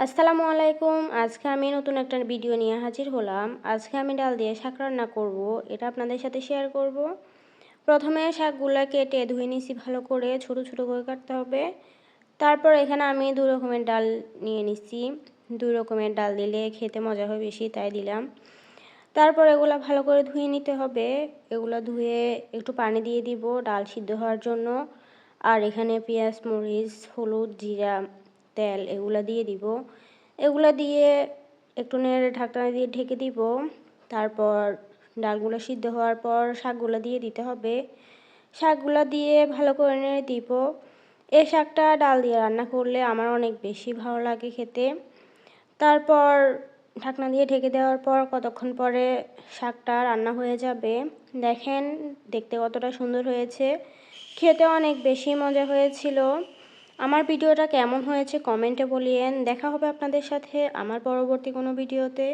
আসসালামু আলাইকুম। আজকে আমি নতুন একটা ভিডিও নিয়ে হাজির হলাম। আজকে আমি ডাল দিয়ে শাক রান্না করব, এটা আপনাদের সাথে শেয়ার করব। প্রথমে শাকগুলা কেটে ধুয়ে নিছি ভালো করে, ছোট ছোট করে কাটতে হবে। তারপর এখানে আমি দুই রকমের ডাল নিয়ে নিছি। দুই রকমের ডাল দিলে খেতে মজা হয় বেশি, তাই দিলাম। তারপর এগুলা ভালো করে ধুয়ে নিতে হবে। এগুলা ধুয়ে একটু পানি দিয়ে দিব ডাল সিদ্ধ হওয়ার জন্য। আর এখানে পেঁয়াজ, মরিচ, হলুদ, জিরা, তেল এগুলা দিয়ে দিব। এগুলা দিয়ে একটু নেড়ে ঢাকনা দিয়ে ঢেকে দিব। তারপর ডালগুলো সিদ্ধ হওয়ার পর শাকগুলো দিয়ে দিতে হবে। শাকগুলো দিয়ে ভালো করে নেড়ে দিব। এই শাকটা ডাল দিয়ে রান্না করলে আমার অনেক বেশি ভালো লাগে খেতে। তারপর ঢাকনা দিয়ে ঢেকে দেওয়ার পর কতক্ষণ পরে শাকটা রান্না হয়ে যাবে। দেখেন দেখতে কতটা সুন্দর হয়েছে, খেতে অনেক বেশি মজা হয়েছিল। আমার ভিডিওটা কেমন হয়েছে কমেন্টে বলিয়েন। দেখা হবে আপনাদের সাথে আমার পরবর্তী কোনো ভিডিওতে।